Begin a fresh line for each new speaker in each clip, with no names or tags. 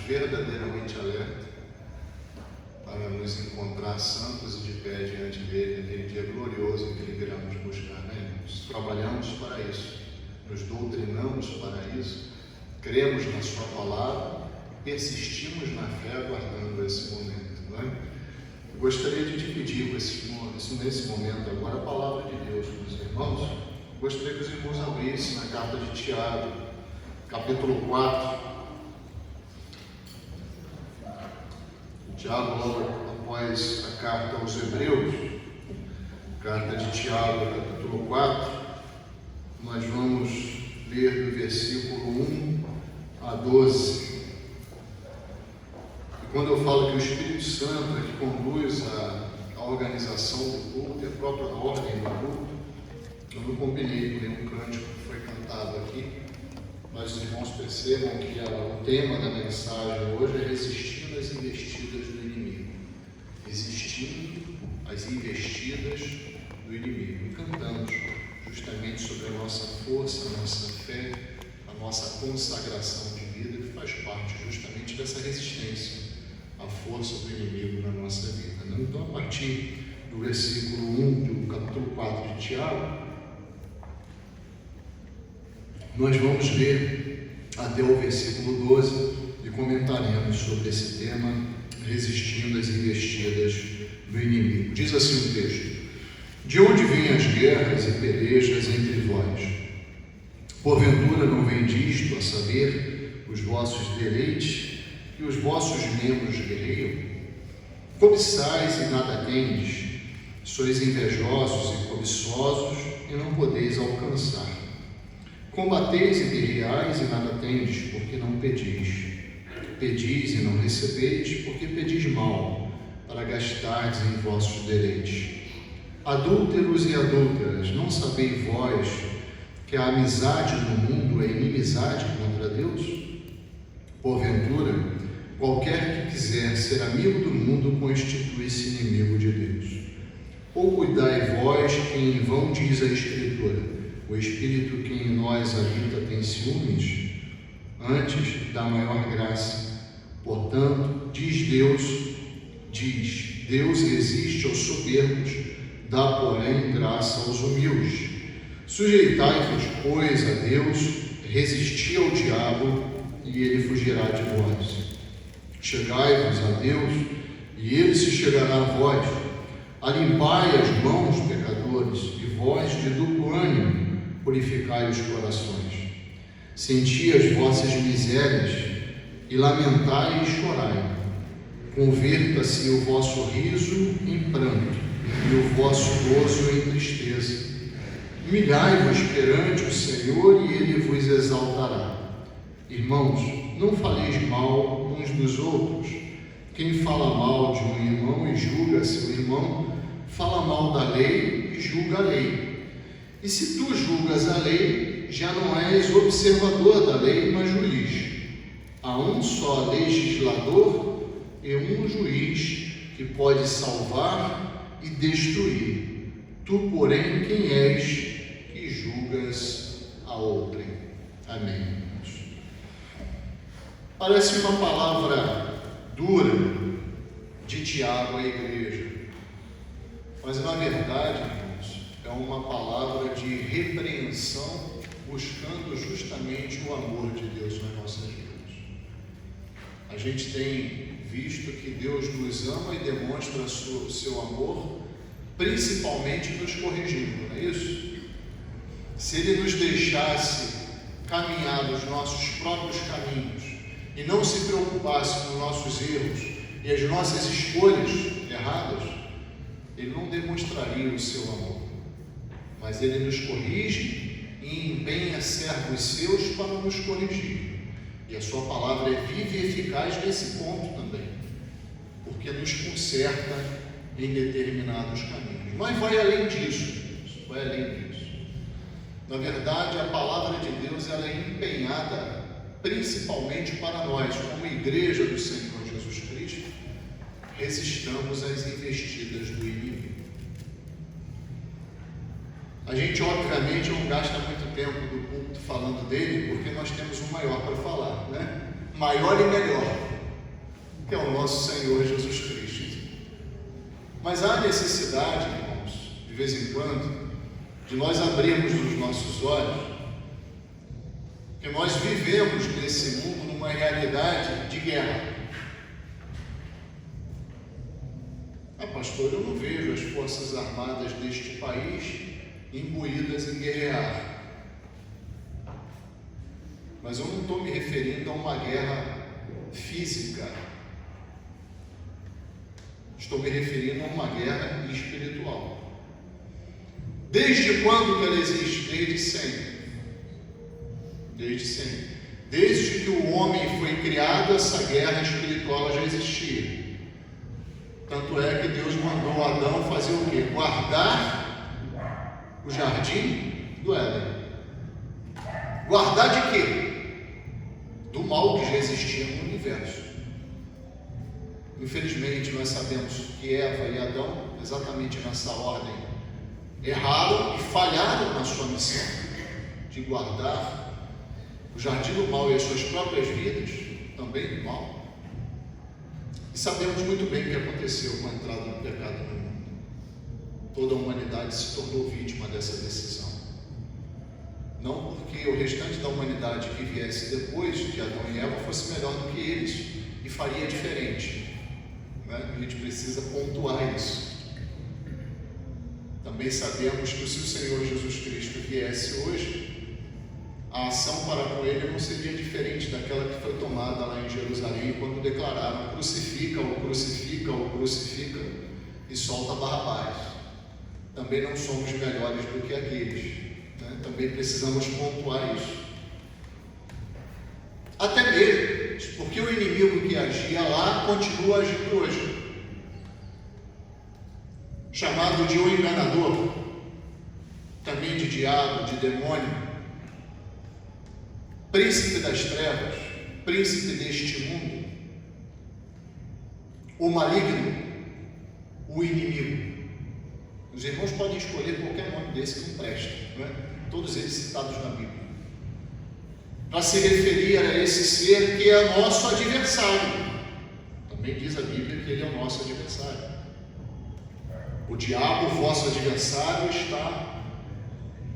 verdadeiramente alerta para nos encontrar santos e de pé diante dele naquele dia glorioso em que ele virá nos buscar, né, irmãos? Trabalhamos para isso, nos doutrinamos para isso, cremos na sua palavra, persistimos na fé aguardando esse momento, não é? Eu gostaria de dividir nesse momento agora a palavra de Deus com os irmãos. Gostaria que os irmãos abrissem na carta de Tiago, capítulo 4. Tiago, logo após a carta aos Hebreus, carta de Tiago, capítulo 4, nós vamos ler do versículo 1 a 12. E quando eu falo que o Espírito Santo é que conduz a organização do culto e a própria ordem do culto, eu não combinei com nenhum cântico que foi cantado aqui, mas os irmãos percebam que o tema da mensagem hoje é resistindo às investidas do inimigo. Resistindo às investidas do inimigo. E cantamos justamente sobre a nossa força, a nossa fé, a nossa consagração de vida, que faz parte justamente dessa resistência à força do inimigo na nossa vida. Então, a partir do versículo 1 do capítulo 4 de Tiago, nós vamos ler até o versículo 12 e comentaremos sobre esse tema, resistindo às investidas do inimigo. Diz assim o texto: de onde vêm as guerras e pelejas entre vós? Porventura não vem disto, a saber, os vossos deleites e os vossos membros guerreiam? Cobiçais e nada tendes, sois invejosos e cobiçosos e não podeis alcançar. Combateis e guerreais e nada tendes, porque não pedis. Pedis e não recebeis, porque pedis mal, para gastardes em vossos deleites. Adúlteros e adúlteras, não sabeis vós que a amizade no mundo é inimizade contra Deus? Porventura, qualquer que quiser ser amigo do mundo constitui-se inimigo de Deus. Ou cuidai vós que em vão diz a Escritura: o Espírito que em nós habita tem ciúmes? Antes da maior graça. Portanto, diz Deus resiste aos soberbos, dá, porém, graça aos humildes. Sujeitai-vos, pois, a Deus, resisti ao diabo, e ele fugirá de vós. Chegai-vos a Deus, e ele se chegará a vós. Alimpai as mãos, pecadores, e vós, de duplo ânimo, purificai os corações. Senti as vossas misérias, e lamentai e chorai. Converta-se o vosso riso em pranto, e o vosso gozo em tristeza. Humilhai-vos perante o Senhor, e ele vos exaltará. Irmãos, não faleis mal uns dos outros. Quem fala mal de um irmão e julga seu irmão, fala mal da lei e julga a lei. E se tu julgas a lei, já não és observador da lei, mas juiz. Há um só legislador e um juiz que pode salvar e destruir. Tu, porém, quem és que julgas a outrem? Amém. Parece uma palavra dura de Tiago à igreja, mas na verdade, irmãos, é uma palavra de repreensão, buscando justamente o amor de Deus nas nossas vidas. A gente tem visto que Deus nos ama e demonstra o seu amor, principalmente nos corrigindo, não é isso? Se Ele nos deixasse caminhar nos nossos próprios caminhos e não se preocupasse com os nossos erros e as nossas escolhas erradas, Ele não demonstraria o seu amor. Mas Ele nos corrige e empenha servos seus para nos corrigir. E a sua palavra é viva e eficaz nesse ponto também, porque nos conserta em determinados caminhos. Mas vai além disso, vai além disso. Na verdade, a palavra de Deus ela é empenhada principalmente para nós, como igreja do Senhor Jesus Cristo, resistamos às investidas do inimigo. A gente, obviamente, não gasta muito tempo do culto falando dele, porque nós temos o maior para falar, né? Maior e melhor. que é o nosso Senhor Jesus Cristo. Mas há necessidade, irmãos, de vez em quando, de nós abrirmos os nossos olhos, que nós vivemos nesse mundo numa realidade de guerra. Pastor, eu não vejo as forças armadas deste país imbuídas em guerrear. Mas eu não estou me referindo a uma guerra física. Estou me referindo a uma guerra espiritual. Desde quando que ela existe? Desde sempre. Desde sempre. Desde que o homem foi criado, essa guerra espiritual já existia. Tanto é que Deus mandou Adão fazer o quê? Guardar o jardim do Éden. Guardar de quê? Do mal que já existia no universo. Infelizmente, nós sabemos que Eva e Adão, exatamente nessa ordem, erraram e falharam na sua missão de guardar o jardim do mal e as suas próprias vidas, também do mal. E sabemos muito bem o que aconteceu com a entrada do pecado no mundo. Toda a humanidade se tornou vítima dessa decisão. Não porque o restante da humanidade que viesse depois de Adão e Eva fosse melhor do que eles e faria diferente. A gente precisa pontuar isso. Também sabemos que se o Senhor Jesus Cristo viesse hoje, a ação para com ele não seria diferente daquela que foi tomada lá em Jerusalém, quando declararam: crucifica-o, crucifica-o, crucifica, e solta Barrabás. Também não somos melhores do que aqueles, né? Também precisamos pontuar isso. Até mesmo porque o inimigo que agia lá continua agindo hoje, chamado de o enganador, também de diabo, de demônio, príncipe das trevas, príncipe deste mundo, o maligno, o inimigo. Os irmãos podem escolher qualquer nome desse que não presta, não é? Todos eles citados na Bíblia, para se referir a esse ser que é nosso adversário. Também diz a Bíblia que ele é o nosso adversário. O diabo, vosso adversário, está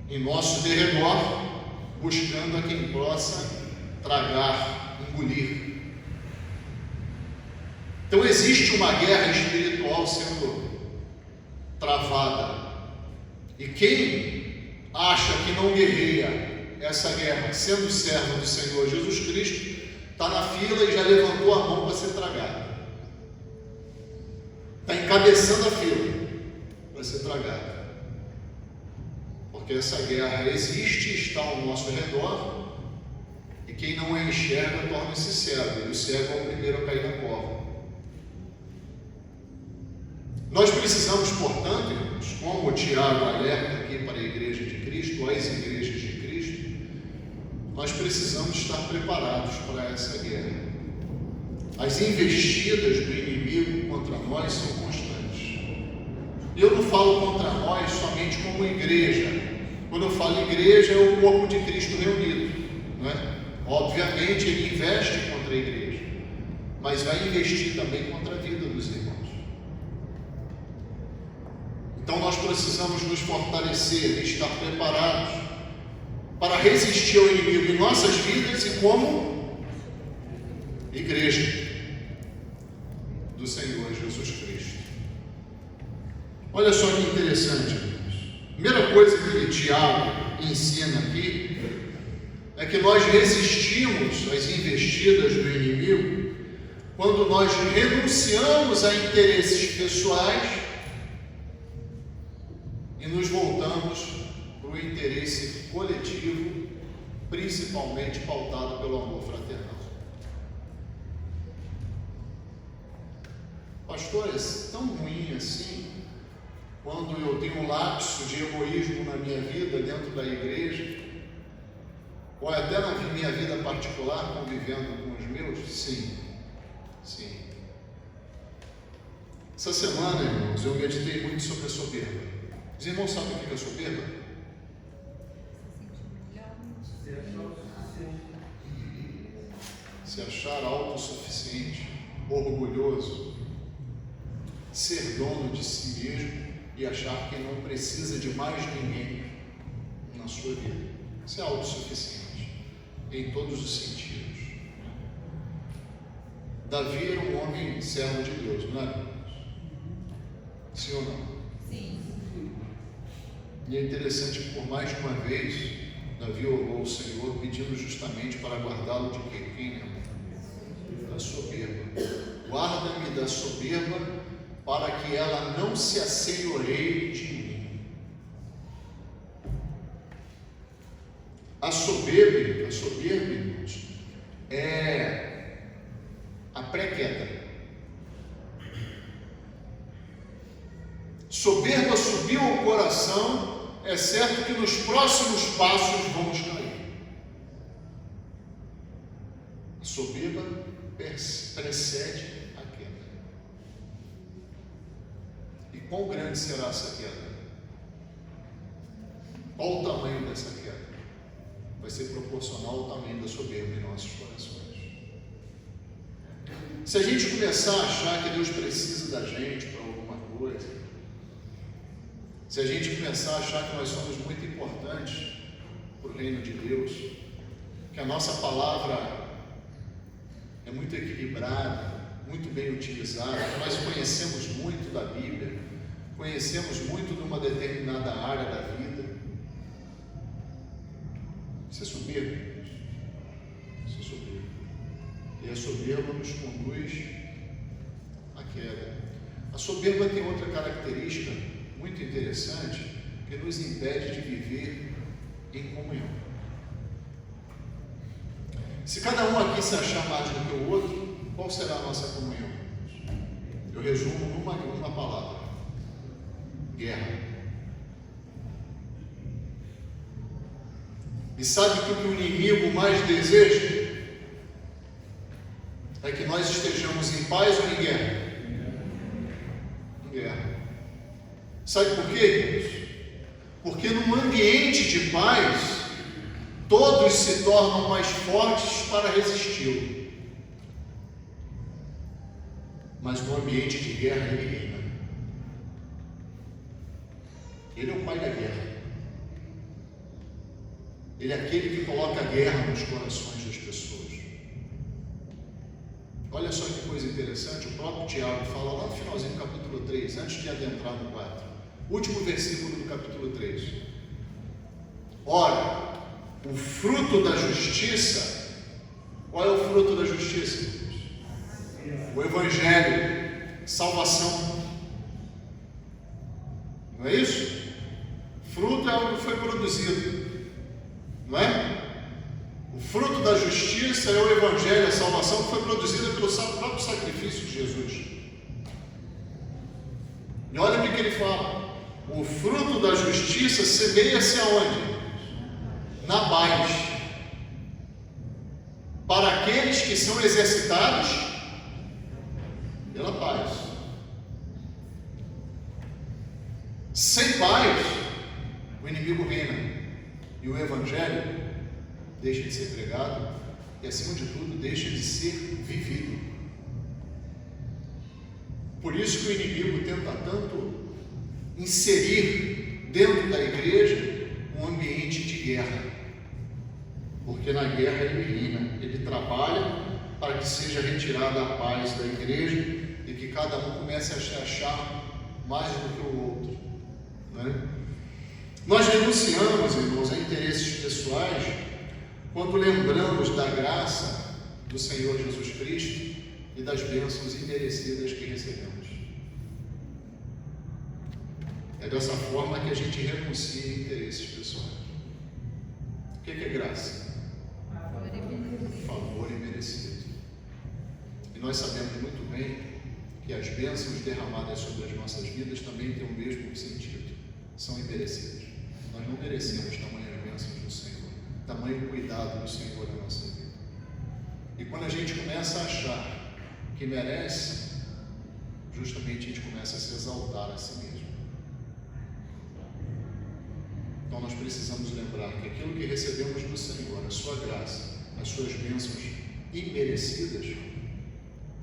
em nosso derredor, buscando a quem possa tragar, engolir. Então existe uma guerra espiritual sendo travada, e quem acha que não guerreia essa guerra, sendo servo do Senhor Jesus Cristo, está na fila e já levantou a mão para ser tragado, está encabeçando a fila para ser tragado. Porque essa guerra existe, está ao nosso redor, e quem não a enxerga torna-se cego, e o cego é o primeiro a cair na cova. Nós precisamos, portanto, irmãos, como o Tiago alerta aqui para a Igreja de Cristo, as igrejas de Cristo, nós precisamos estar preparados para essa guerra. As investidas do inimigo contra nós são constantes. Eu não falo contra nós somente como igreja. Quando eu falo igreja, é o corpo de Cristo reunido, não é? Obviamente ele investe contra a igreja, mas vai investir também contra a vida dos irmãos. Então nós precisamos nos fortalecer e estar preparados para resistir ao inimigo em nossas vidas e como igreja do Senhor Jesus Cristo. Olha só que interessante, irmãos. A primeira coisa que Tiago ensina aqui é que nós resistimos às investidas do inimigo quando nós renunciamos a interesses pessoais e nos voltamos para o interesse coletivo, principalmente pautado pelo amor fraternal. Pastor, é tão ruim assim quando eu tenho um lapso de egoísmo na minha vida dentro da igreja, ou até na minha vida particular, convivendo com os meus? Sim. Essa semana, irmãos, eu meditei muito sobre a soberba. Os irmãos sabem o que é soberba? Se achar autossuficiente. orgulhoso, ser dono de si mesmo e achar que não precisa de mais ninguém na sua vida. Ser autossuficiente em todos os sentidos. Davi era um homem servo de Deus, não é? Sim ou não?
Sim.
E é interessante que por mais de uma vez Davi orou ao Senhor pedindo justamente para guardá-lo de quê? Quem é? Da soberba. Guarda-me da soberba para que ela não se assenhoreie de mim. A soberba, irmãos, é a pré-queda. Soberba subiu ao coração, é certo que nos próximos passos vamos cair. A soberba precede a queda. E quão grande será essa queda? Qual o tamanho dessa queda? Vai ser proporcional ao tamanho da soberba em nossos corações. Se a gente começar a achar que Deus precisa da gente para alguma coisa, se a gente começar a achar que nós somos muito importantes para o reino de Deus, que a nossa palavra é muito equilibrada, muito bem utilizada, que nós conhecemos muito da Bíblia, conhecemos muito de uma determinada área da vida, isso é soberba. Isso é soberba. E a soberba nos conduz à queda. A soberba tem outra característica muito interessante que nos impede de viver em comunhão. Se cada um aqui se achar mais do que o outro, qual será a nossa comunhão? Eu resumo numa palavra: guerra. E sabe que o que o inimigo mais deseja é que nós estejamos em paz ou em guerra? Em guerra. Sabe por quê? Porque num ambiente de paz, todos se tornam mais fortes para resisti-lo. Mas no ambiente de guerra ele reina. Ele é o pai da guerra. Ele é aquele que coloca a guerra nos corações das pessoas. Olha só que coisa interessante, o próprio Tiago fala lá no finalzinho do capítulo 3, antes de adentrar no 4. Último versículo do capítulo 3. Ora, o fruto da justiça, qual é o fruto da justiça? O Evangelho, salvação. Não é isso? Fruto é algo que foi produzido. Não é? O fruto da justiça é o Evangelho, a salvação que foi produzida pelo próprio sacrifício de Jesus. E olha o que ele fala: o fruto da justiça semeia-se aonde? Na paz, para aqueles que são exercitados pela paz. Sem paz, o inimigo reina. E o Evangelho deixa de ser pregado e, acima de tudo, deixa de ser vivido. Por isso que o inimigo tenta tanto inserir dentro da igreja um ambiente de guerra. Porque na guerra ele reina, ele trabalha para que seja retirada a paz da igreja e que cada um comece a se achar mais do que o outro. Né? Nós renunciamos, irmãos, a interesses pessoais quando lembramos da graça do Senhor Jesus Cristo e das bênçãos imerecidas que recebemos. É dessa forma que a gente renuncia a interesses pessoais. O que é graça? Favor imerecido. E nós sabemos muito bem que as bênçãos derramadas sobre as nossas vidas também têm o mesmo sentido. São imerecidas. Nós não merecemos tamanhas bênçãos do Senhor, tamanho cuidado do Senhor na nossa vida. E quando a gente começa a achar que merece, justamente a gente começa a se exaltar a si mesmo. Então nós precisamos lembrar que aquilo que recebemos do Senhor, a sua graça, as suas bênçãos imerecidas,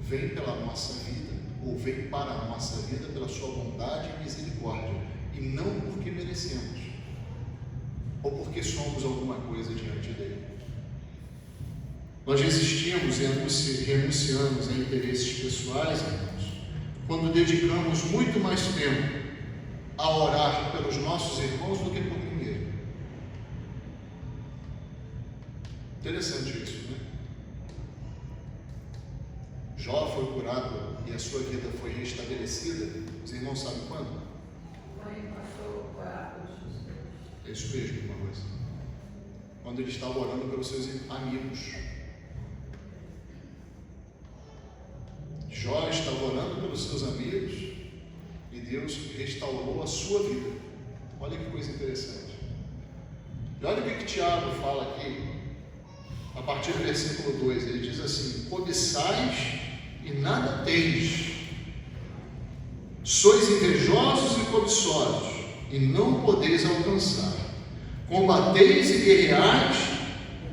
vem pela nossa vida, ou vem para a nossa vida pela sua bondade e misericórdia, e não porque merecemos, ou porque somos alguma coisa diante dele. Nós resistimos e renunciamos a interesses pessoais, irmãos, quando dedicamos muito mais tempo a orar pelos nossos irmãos do que por mim mesmo. Interessante isso, né? Jó foi curado e a sua vida foi restabelecida. Os irmãos sabem quando? É isso mesmo, irmã Rosa. Quando ele estava orando pelos seus amigos. Jó estava orando pelos seus amigos e Deus restaurou a sua vida. Olha que coisa interessante. E olha o que Tiago fala aqui, a partir do versículo 2. Ele diz assim: cobiçais e nada tendes, sois invejosos e cobiçosos, e não podeis alcançar. Combateis e guerreais,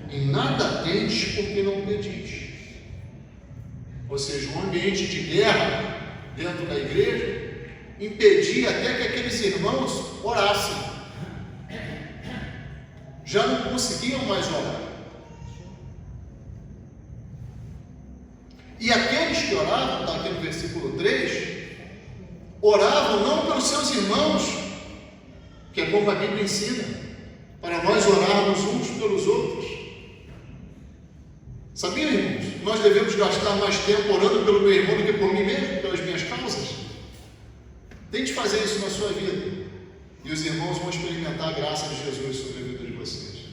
e nada tendes porque não pedis. Ou seja, um ambiente de guerra dentro da igreja impedia até que aqueles irmãos orassem. Já não conseguiam mais orar. E aqueles que oravam, está aqui no versículo 3, oravam não pelos seus irmãos, que é como a Bíblia ensina, para nós orarmos uns pelos outros. Sabiam, irmãos? Nós devemos gastar mais tempo orando pelo meu irmão do que por mim mesmo, pelas minhas causas. Tente fazer isso na sua vida, e os irmãos vão experimentar a graça de Jesus sobre a vida de vocês,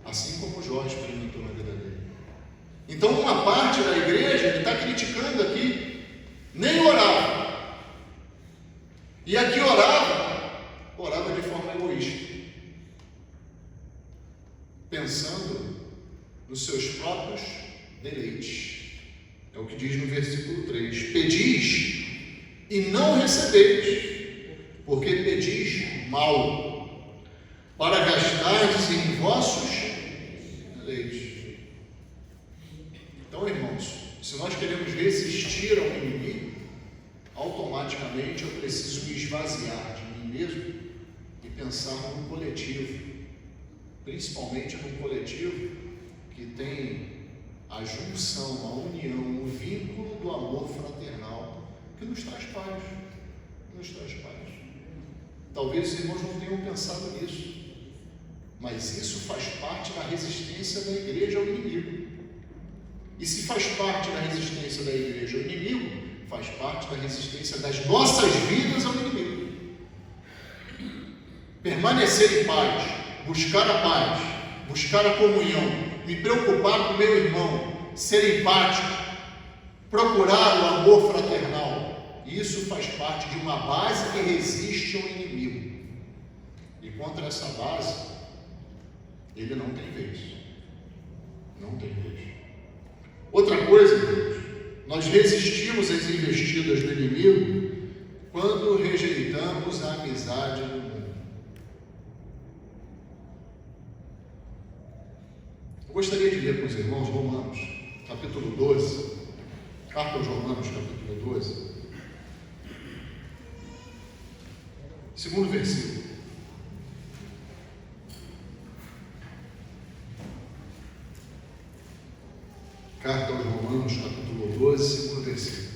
assim como Jó experimentou na vida dele. Então, uma parte da igreja, ele está criticando aqui, nem orava. E aqui orava de forma egoísta, pensando nos seus próprios deleites. É o que diz no versículo 3: pedis e não recebeis, porque pedis mal, para gastardes em vossos deleites. Então, irmãos, se nós queremos resistir ao inimigo, automaticamente eu preciso me esvaziar de mim mesmo e pensar num coletivo, principalmente num coletivo que tem a junção, a união, o vínculo do amor fraternal que nos traz paz. Talvez os irmãos não tenham pensado nisso, mas isso faz parte da resistência da igreja ao inimigo. E se faz parte da resistência da igreja ao inimigo, faz parte da resistência das nossas vidas ao inimigo. Permanecer em paz, buscar a paz, buscar a comunhão, me preocupar com o meu irmão, ser empático, procurar o amor fraternal, isso faz parte de uma base que resiste ao inimigo. E contra essa base, ele não tem vez. Não tem vez. Outra coisa, irmãos, nós resistimos às investidas do inimigo quando rejeitamos a amizade do mundo. Eu gostaria de ler com os irmãos Romanos, capítulo 12, carta aos Romanos, capítulo 12, segundo versículo. Carta aos Romanos, capítulo 12, segundo versículo.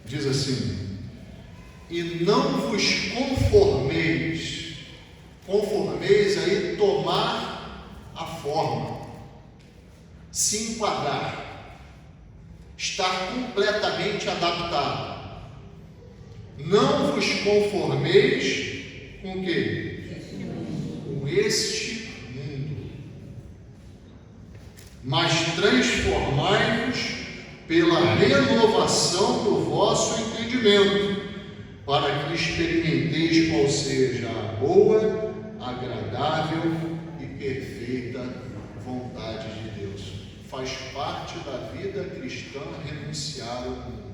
Diz assim: e não vos conformeis, aí tomar a forma, se enquadrar, estar completamente adaptado. Não vos conformeis com o quê? Com este mundo, mas transformai-vos pela renovação do vosso entendimento, para que experimenteis qual seja a boa, agradável e perfeita vontade de Deus. Faz parte da vida cristã renunciar ao mundo.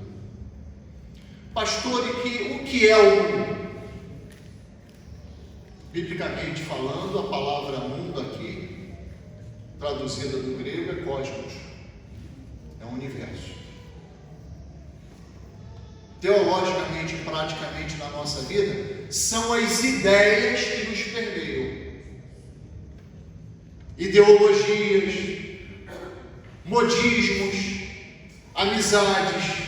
Pastor, o que é o mundo? Biblicamente falando, a palavra mundo aqui, traduzida do grego, é cosmos, é um universo. teologicamente e praticamente na nossa vida, são as ideias que nos permeiam. Ideologias, modismos, amizades,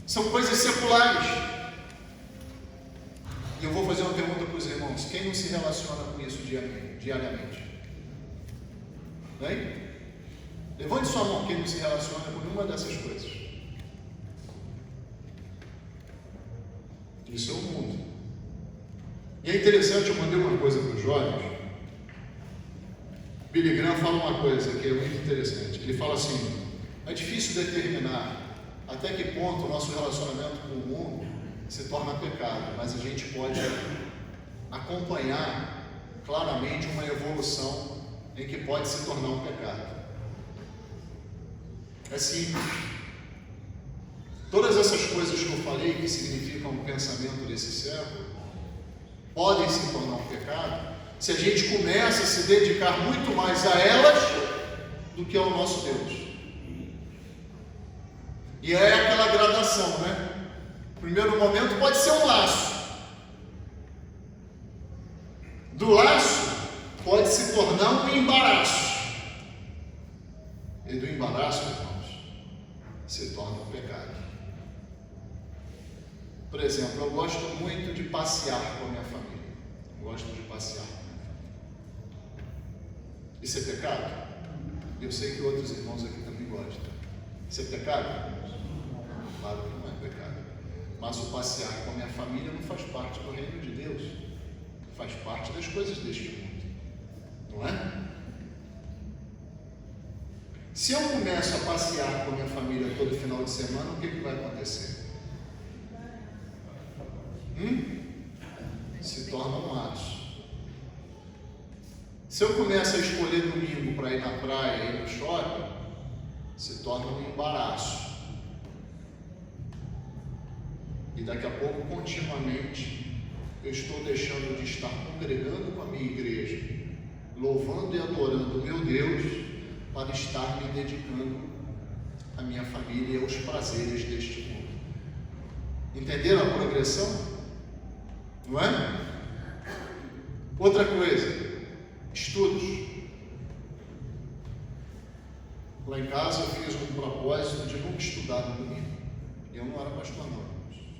são coisas seculares. E eu vou fazer uma pergunta para os irmãos: quem não se relaciona com isso diariamente? Bem? Levante sua mão quem não se relaciona com nenhuma dessas coisas. Isso é o mundo. E é interessante, eu mandei uma coisa para os jovens. Billy Graham fala uma coisa que é muito interessante. Ele fala assim: é difícil determinar até que ponto o nosso relacionamento com o mundo se torna pecado, mas a gente pode acompanhar claramente uma evolução em que pode se tornar um pecado. É simples. Todas essas coisas que eu falei, que significam o pensamento desse século, podem se tornar um pecado se a gente começa a se dedicar muito mais a elas do que ao nosso Deus. E é aquela gradação, né? No primeiro momento pode ser um laço. Do laço pode se tornar um embaraço. E do embaraço, irmãos, se torna um pecado. Por exemplo, eu gosto muito de passear com a minha família. Gosto de passear. Isso é pecado? Eu sei que outros irmãos aqui também gostam. Isso é pecado? Claro que não é pecado. Mas o passear com a minha família não faz parte do reino de Deus. Faz parte das coisas deste mundo. Não é? Se eu começo a passear com a minha família todo final de semana, o que vai acontecer? Se torna um laço. Se eu começo a escolher domingo para ir na praia e no shopping, se torna um embaraço. E daqui a pouco, continuamente, eu estou deixando de estar congregando com a minha igreja, louvando e adorando o meu Deus, para estar me dedicando à minha família e aos prazeres deste mundo. Entenderam a progressão? Não é? Outra coisa, estudos. Lá em casa eu fiz um propósito de nunca estudar no domingo. Eu não era pastor não,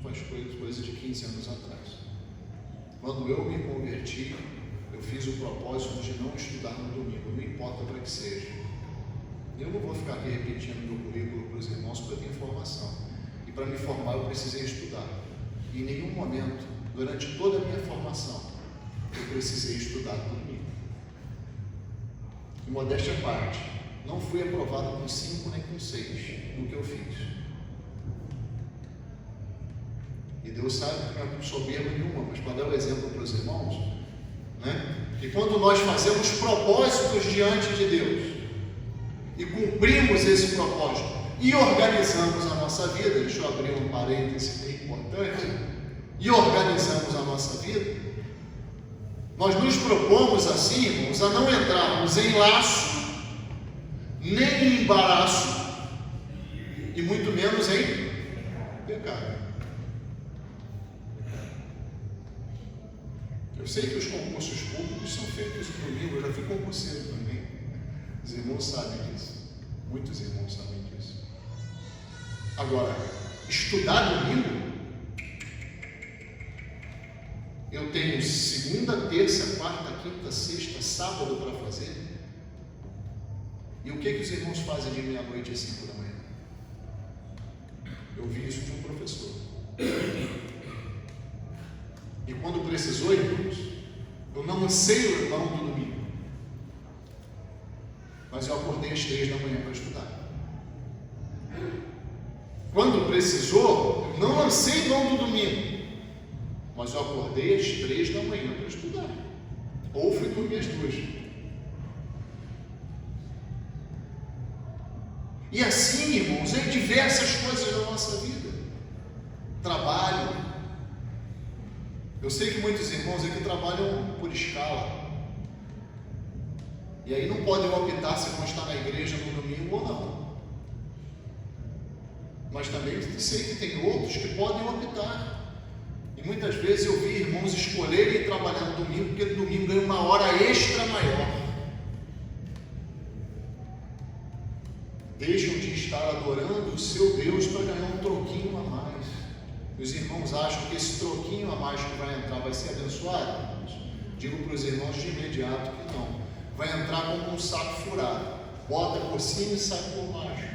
faz coisa de 15 anos atrás. Quando eu me converti, eu fiz o propósito de não estudar no domingo, não importa para que seja. Eu não vou ficar aqui repetindo meu currículo para os irmãos, porque eu tenho formação. E para me formar eu precisei estudar. E em nenhum momento, durante toda a minha formação, eu precisei estudar no domingo. E modéstia à parte, não fui aprovado com 5 nem com 6 no que eu fiz. E Deus sabe que não é com soberba nenhuma, mas para dar o exemplo para os irmãos, né? Que quando nós fazemos propósitos diante de Deus e cumprimos esse propósito e organizamos a nossa vida, deixa eu abrir um parêntese bem importante, e organizamos a nossa vida, nós nos propomos assim, irmãos, a não entrarmos em laço, nem em embaraço, e muito menos em pecado. Eu sei que os concursos públicos são feitos no domingo, eu já fui concurseiro também. Os irmãos sabem disso. Muitos irmãos sabem disso. Agora, estudar domingo, eu tenho segunda, terça, quarta, quinta, sexta, sábado para fazer. E o que os irmãos fazem de meia-noite às 5 da manhã? Eu vi isso de um professor. E quando precisou, irmãos, eu não anseio o irmão do domingo, mas eu acordei às 3 da manhã para estudar. Quando precisou, eu não lancei mão do domingo, mas eu acordei às 3 da manhã para estudar. Ou fui dormir às 2. E assim, irmãos, em diversas coisas da nossa vida. Trabalho. Eu sei que muitos irmãos aqui trabalham por escala. E aí não podem optar se vão estar na igreja no domingo ou não. mas também sei que tem outros que podem optar. E muitas vezes eu vi irmãos escolherem trabalhar no domingo, porque no domingo ganha uma hora extra maior. Deixam de estar adorando o seu Deus para ganhar um troquinho a mais. Os irmãos acham que esse troquinho a mais que vai entrar vai ser abençoado? Digo para os irmãos de imediato que não. Vai entrar como um saco furado. Bota por cima e sai por baixo.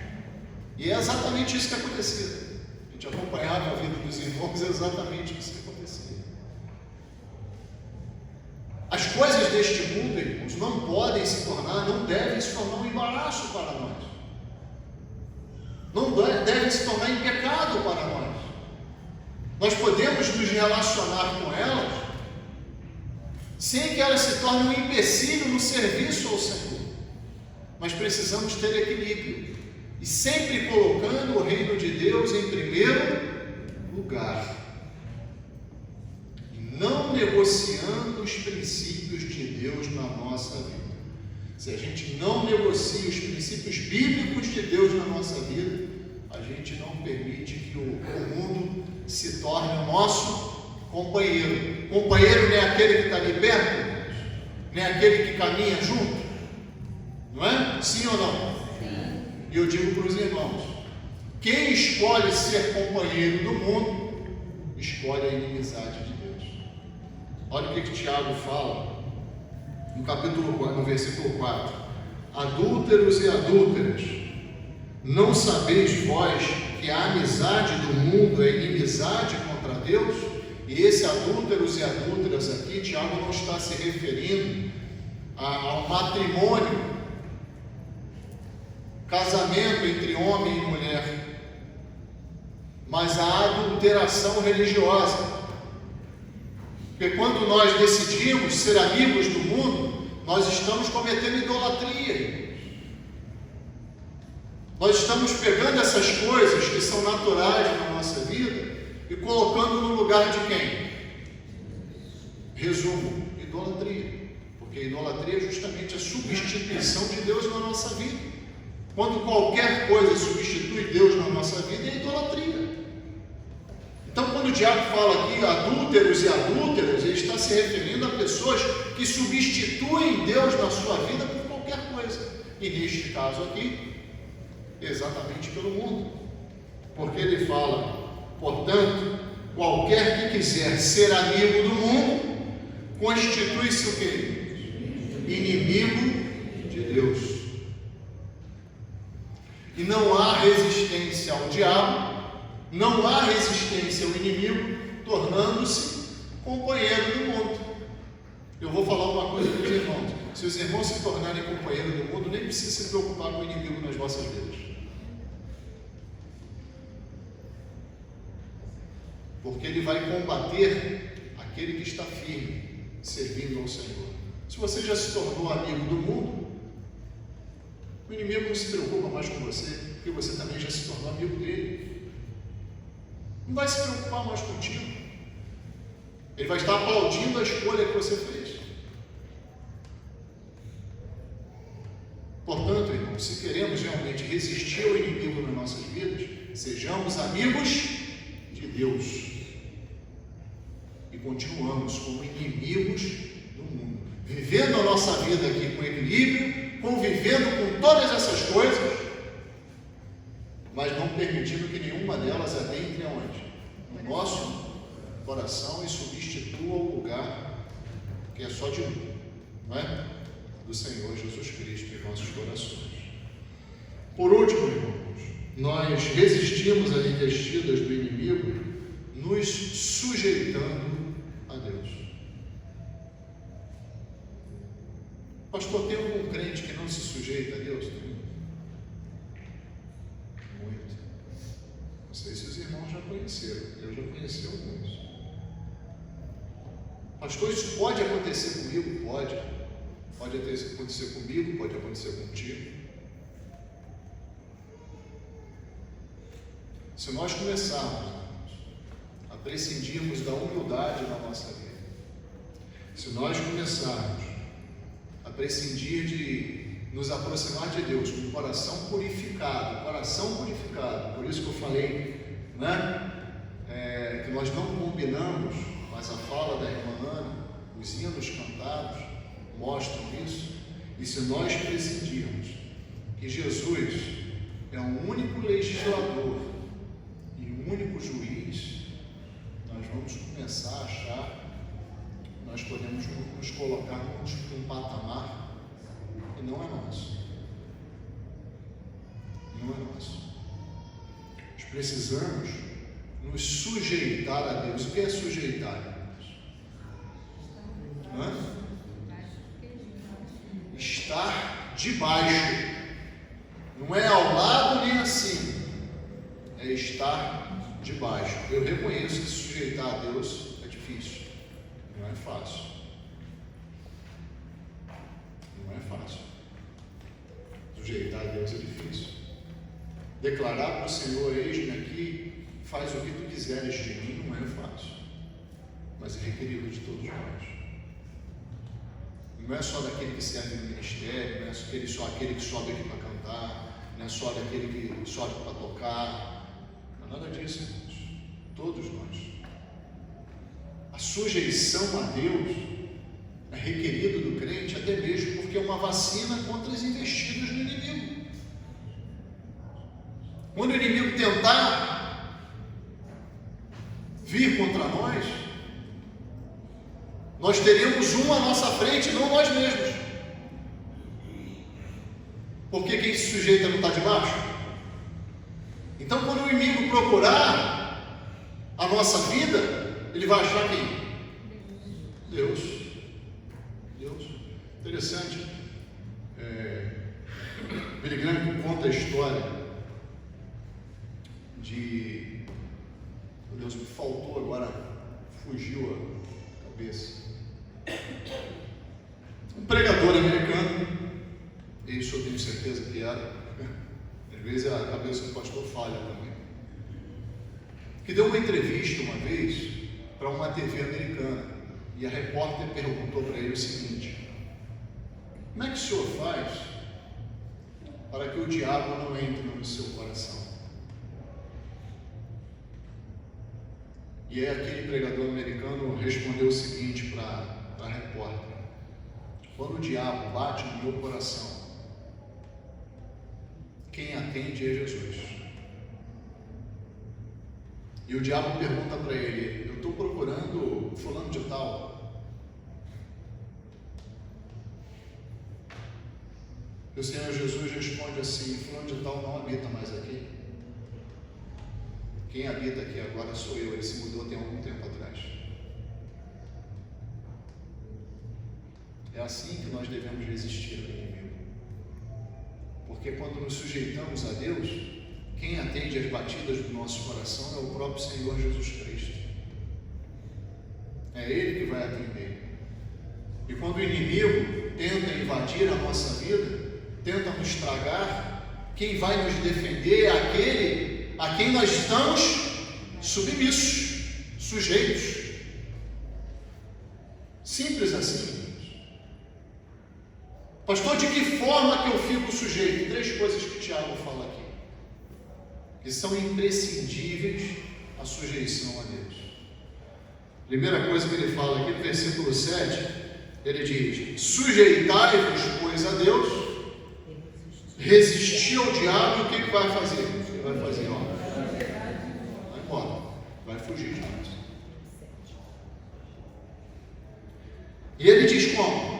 E é exatamente isso que acontecia. A gente acompanhava a vida dos irmãos, é exatamente isso que acontecia. As coisas deste mundo, irmãos, não podem se tornar, não devem se tornar um embaraço para nós. Não devem se tornar em pecado para nós. Nós podemos nos relacionar com elas sem que elas se tornem um empecilho no serviço ao Senhor. Mas precisamos ter equilíbrio e sempre colocando o reino de Deus em primeiro lugar e não negociando os princípios de Deus na nossa vida. Se a gente não negocia os princípios bíblicos de Deus na nossa vida, a gente não permite que o mundo se torne o nosso companheiro. Companheiro não é aquele que está ali perto, não é aquele que caminha junto, não é? Sim ou não? Sim. E eu digo para os irmãos, quem escolhe ser companheiro do mundo, escolhe a inimizade de Deus. Olha o que Tiago fala no capítulo 4, no versículo 4: adúlteros e adúlteras, não sabeis vós que a amizade do mundo é inimizade contra Deus? E esse adúlteros e adúlteras aqui, Tiago não está se referindo ao matrimônio, casamento entre homem e mulher, mas à adulteração religiosa. Porque quando nós decidimos ser amigos do mundo, nós estamos cometendo idolatria. Nós estamos pegando essas coisas que são naturais na nossa vida e colocando no lugar de quem? Resumo, idolatria. Porque idolatria é justamente a substituição de Deus na nossa vida. Quando qualquer coisa substitui Deus na nossa vida, é idolatria. Então, quando o diabo fala aqui adúlteros e adúlteras, ele está se referindo a pessoas que substituem Deus na sua vida por qualquer coisa. E neste caso aqui, exatamente pelo mundo. Porque ele fala, portanto, qualquer que quiser ser amigo do mundo, constitui-se o quê? Inimigo de Deus. E não há resistência ao diabo, não há resistência ao inimigo, tornando-se companheiro do mundo. Eu vou falar uma coisa para os irmãos: se os irmãos se tornarem companheiros do mundo, nem precisa se preocupar com o inimigo nas vossas vidas, porque ele vai combater aquele que está firme, servindo ao Senhor. Se você já se tornou amigo do mundo, o inimigo não se preocupa mais com você, porque você também já se tornou amigo dele. Não vai se preocupar mais contigo. Ele vai estar aplaudindo a escolha que você fez. Portanto, irmãos, se queremos realmente resistir ao inimigo nas nossas vidas, sejamos amigos de Deus e continuamos como inimigos do mundo, vivendo a nossa vida aqui com equilíbrio, convivendo com todas essas coisas, mas não permitindo que nenhuma delas adentre aonde? No nosso coração e substitua o lugar que é só de um, não é? Do Senhor Jesus Cristo em nossos corações. Por último, irmãos, nós resistimos às investidas do inimigo nos sujeitando a Deus. Pastor, tem algum crente que não se sujeita a Deus? Muito. Não sei se os irmãos já conheceram, eu já conheci alguns. Pastor, isso pode acontecer comigo? Pode. Pode acontecer comigo, pode acontecer contigo. Se nós começarmos a prescindirmos da humildade na nossa vida, se nós começarmos a prescindir de nos aproximar de Deus com o coração purificado, por isso que eu falei, né? Que nós não combinamos, mas a fala da irmã Ana, os hinos cantados mostram isso. E se nós precidirmos que Jesus é o único legislador e o único juiz, nós vamos começar a achar que nós podemos nos colocar num patamar que não é nosso. Não é nosso. Nós precisamos nos sujeitar a Deus. O que é sujeitar a Deus? Estar debaixo. Não é ao lado nem acima. É estar debaixo. Eu reconheço que sujeitar a Deus é difícil. Não é fácil. Não é fácil. Sujeitar a Deus é difícil. Declarar para o Senhor: eis-me aqui, faz o que tu quiseres de mim, não é fácil, mas é requerido de todos nós. Não é só daquele que serve no ministério, não é só aquele que sobe aqui para cantar, não é só daquele que sobe para tocar, não é nada disso, irmãos. Todos nós. A sujeição a Deus é requerido do crente, até mesmo porque é uma vacina contra as investidas do inimigo. Quando o inimigo tentar vir contra nós teremos um à nossa frente, não nós mesmos. Porque quem se sujeita não está debaixo? Então, quando o inimigo procurar a nossa vida, ele vai achar quem? Deus. Interessante. Billy Graham conta a história de... Meu Deus, me faltou agora, fugiu a cabeça. Um pregador americano, isso eu tenho certeza que era, às vezes a cabeça do pastor falha também, que deu uma entrevista uma vez para uma TV americana, e a repórter perguntou para ele o seguinte: como é que o senhor faz para que o diabo não entre no seu coração? E aí aquele pregador americano respondeu o seguinte para a repórter: quando o diabo bate no meu coração, quem atende é Jesus. E o diabo pergunta para ele: eu estou procurando fulano de tal. E o Senhor Jesus responde assim: fulano de tal não habita mais aqui. Quem habita aqui agora sou eu. Ele se mudou tem algum tempo atrás. É assim que nós devemos resistir ao inimigo. Porque quando nos sujeitamos a Deus, quem atende às batidas do nosso coração é o próprio Senhor Jesus Cristo. É Ele que vai atender. E quando o inimigo tenta invadir a nossa vida, tenta nos estragar, quem vai nos defender é aquele a quem nós estamos submissos, sujeitos. Simples assim. Pastor, de que forma que eu fico sujeito? 3 coisas que Tiago fala aqui, que são imprescindíveis à sujeição a Deus. Primeira coisa que ele fala aqui no versículo 7, ele diz: sujeitai-vos, pois, a Deus, resistir ao diabo. O que vai fazer? Ele vai fazer, vai embora, vai fugir de nós. E ele diz como?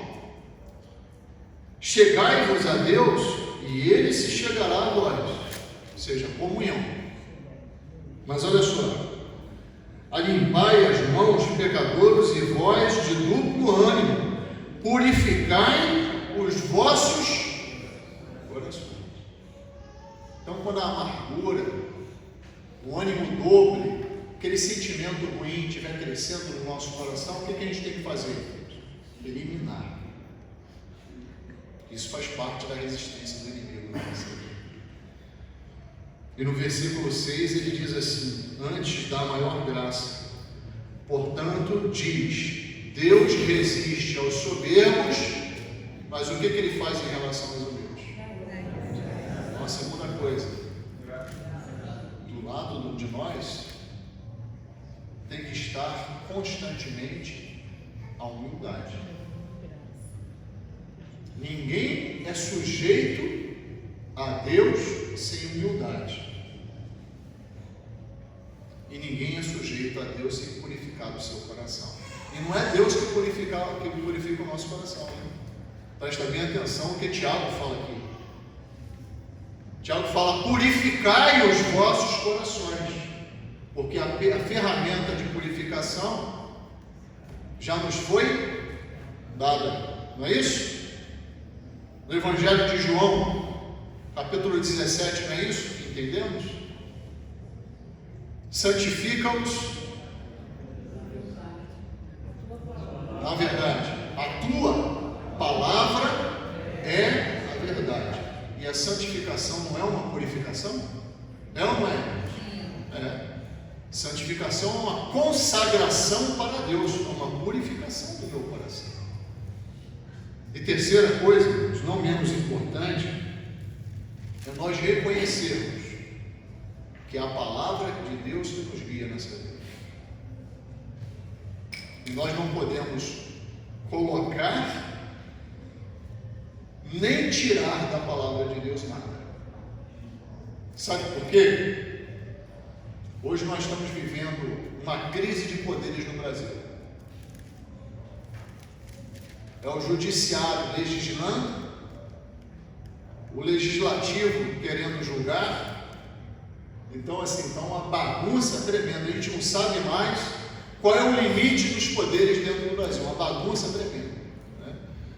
Chegai-vos a Deus e Ele se chegará a vós, ou seja, comunhão. Mas olha só: alimpai as mãos, pecadores, e vós de duplo ânimo, purificai os vossos corações. Então, quando a amargura, o ânimo dobre, aquele sentimento ruim estiver crescendo no nosso coração, o que a gente tem que fazer? Eliminar. Isso faz parte da resistência do inimigo na nossa vida. E no versículo 6 ele diz assim: antes da maior graça, portanto, diz, Deus resiste aos soberbos, mas o que ele faz em relação aos humildes? segunda coisa, do lado de nós tem que estar constantemente a humildade. Ninguém é sujeito a Deus sem humildade. E ninguém é sujeito a Deus sem purificar o seu coração. E não é Deus que purifica o nosso coração. Hein? Presta bem atenção no que Tiago fala aqui. Tiago fala: purificai os vossos corações. Porque a ferramenta de purificação já nos foi dada. Não é isso? No Evangelho de João, capítulo 17, não é isso que entendemos? Santifica-os na verdade. A tua palavra é a verdade. E a santificação não é uma purificação? É ou não é? É. Santificação é uma consagração para Deus, é uma purificação do meu coração. E terceira coisa, não menos importante, é nós reconhecermos que é a palavra de Deus que nos guia nessa vida. E nós não podemos colocar nem tirar da palavra de Deus nada. Sabe por quê? Hoje nós estamos vivendo uma crise de poderes no Brasil. É o judiciário legislando, o legislativo querendo julgar. Então, assim, está uma bagunça tremenda. A gente não sabe mais qual é o limite dos poderes dentro do Brasil. Uma bagunça tremenda, né?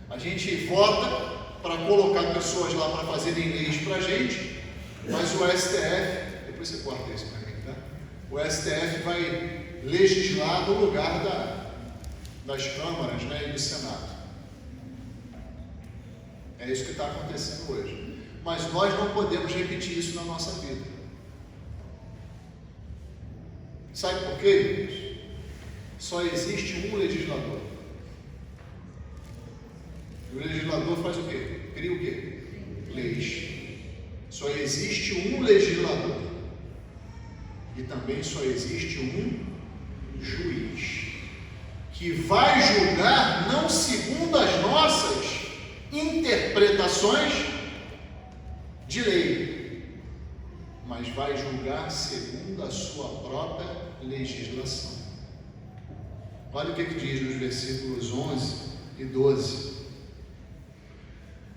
A gente vota para colocar pessoas lá para fazerem leis para a gente, mas o STF, depois você corta isso para mim, tá? O STF vai legislar no lugar das câmaras, né, e do Senado. É isso que está acontecendo hoje. Mas nós não podemos repetir isso na nossa vida. Sabe por quê? Só existe um legislador. E o legislador faz o quê? Cria o quê? Leis. Só existe um legislador. E também só existe um juiz, que vai julgar não segundo as nossas interpretações de lei, mas vai julgar segundo a sua própria legislação. Olha o que diz nos versículos 11 e 12.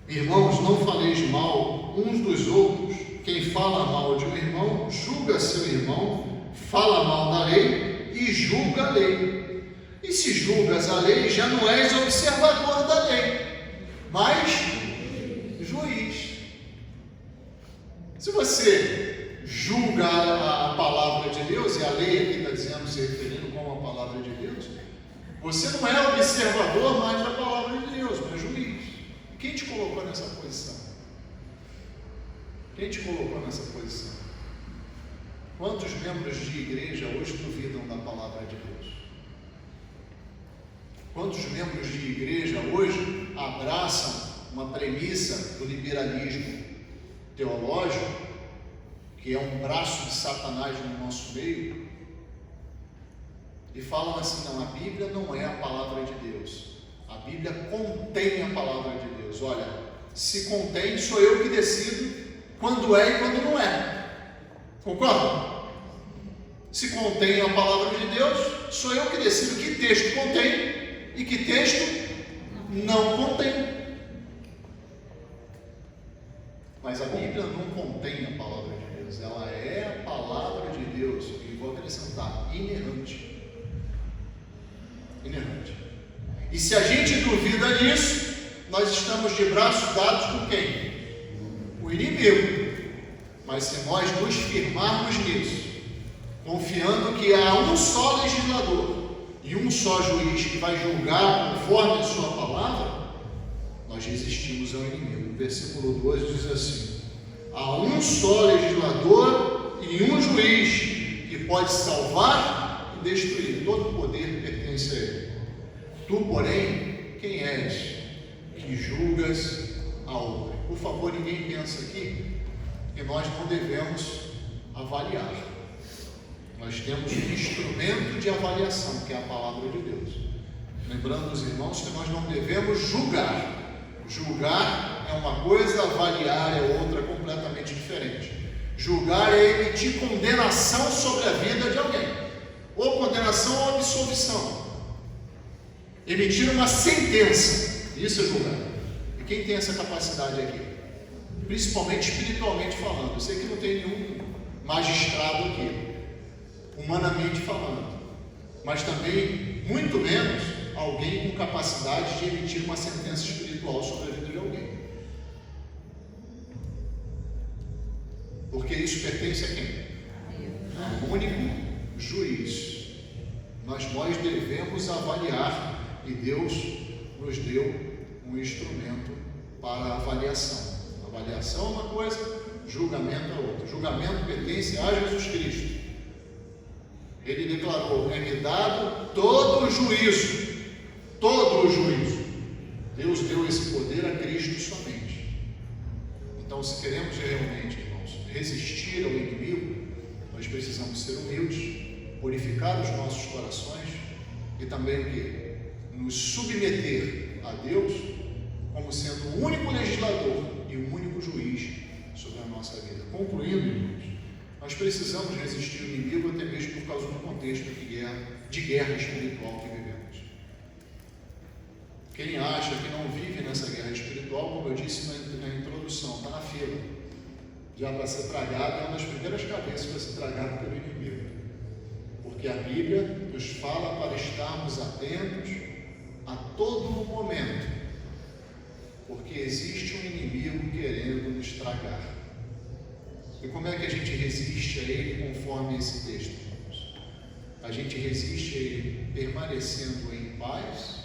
Irmãos, não faleis mal uns dos outros. Quem fala mal de um irmão, julga seu irmão, fala mal da lei e julga a lei. E se julgas a lei, já não és observador da lei, mas juiz. Se você julga a palavra de Deus, e a lei aqui está dizendo, se referindo como a palavra de Deus, você não é observador mais da palavra de Deus, mas juiz. Quem te colocou nessa posição? Quem te colocou nessa posição? Quantos membros de igreja hoje duvidam da palavra de Deus? Quantos membros de igreja hoje abraçam uma premissa do liberalismo teológico, que é um braço de Satanás no nosso meio, e falam assim: não, a Bíblia não é a palavra de Deus, a Bíblia contém a palavra de Deus. Olha, se contém, sou eu que decido quando é e quando não é. Concorda? Se contém a palavra de Deus, sou eu que decido que texto contém e que texto não contém. Mas a Bíblia não contém a palavra de Deus, ela é a palavra de Deus, e vou acrescentar, inerrante. Inerrante. E se a gente duvida nisso, nós estamos de braços dados com quem? O inimigo. Mas se nós nos firmarmos nisso, confiando que há um só legislador e um só juiz que vai julgar conforme a sua palavra, nós resistimos ao inimigo. O versículo 12 diz assim: há um só legislador e um juiz que pode salvar e destruir. Todo o poder pertence a ele. Tu, porém, quem és que julgas a outra? Por favor, ninguém pensa aqui e nós não devemos avaliar. Nós temos um instrumento de avaliação, que é a palavra de Deus. Lembrando os irmãos que nós não devemos julgar. Julgar é uma coisa, avaliar é outra completamente diferente. Julgar é emitir condenação sobre a vida de alguém, ou condenação ou absolvição. Emitir uma sentença, isso é julgar. E quem tem essa capacidade aqui? Principalmente espiritualmente falando. Eu sei que não tem nenhum magistrado aqui, humanamente falando, mas também, muito menos, alguém com capacidade de emitir uma sentença espiritual sobre a vida de alguém. Porque isso pertence a quem? Ao único juiz. Nós devemos avaliar, e Deus nos deu um instrumento para a avaliação. Avaliação é uma coisa, julgamento é outra. Julgamento pertence a Jesus Cristo. Ele declarou: é-me dado todo o juízo. Todo o juízo. Deus deu esse poder a Cristo somente. Então, se queremos realmente, irmãos, resistir ao inimigo, nós precisamos ser humildes, purificar os nossos corações e também o quê? Nos submeter a Deus como sendo o único legislador e o único juiz sobre a nossa vida. Concluindo, irmãos, nós precisamos resistir ao inimigo até mesmo por causa do contexto de guerra espiritual que vivemos. Quem acha que não vive nessa guerra espiritual, como eu disse na introdução, está na fila. Já para ser tragado, é uma das primeiras cabeças para ser tragado pelo inimigo. Porque a Bíblia nos fala para estarmos atentos a todo momento. Porque existe um inimigo querendo nos tragar. E como é que a gente resiste a ele conforme esse texto, irmãos? A gente resiste a ele permanecendo em paz,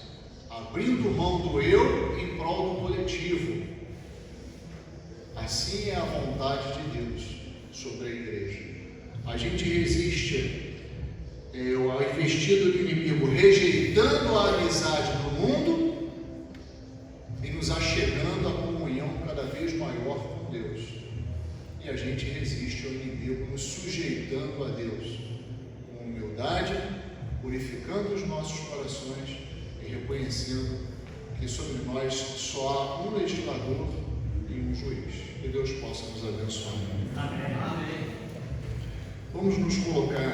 abrindo mão do eu em prol do coletivo. Assim é a vontade de Deus sobre a igreja. A gente resiste ao investido do inimigo, rejeitando a amizade do mundo e nos achegando à comunhão cada vez maior com Deus. E a gente resiste ao inimigo, nos sujeitando a Deus com humildade, purificando os nossos corações e reconhecendo que sobre nós só há um legislador e um juiz. Que Deus possa nos abençoar.
Amém.
Vamos nos colocar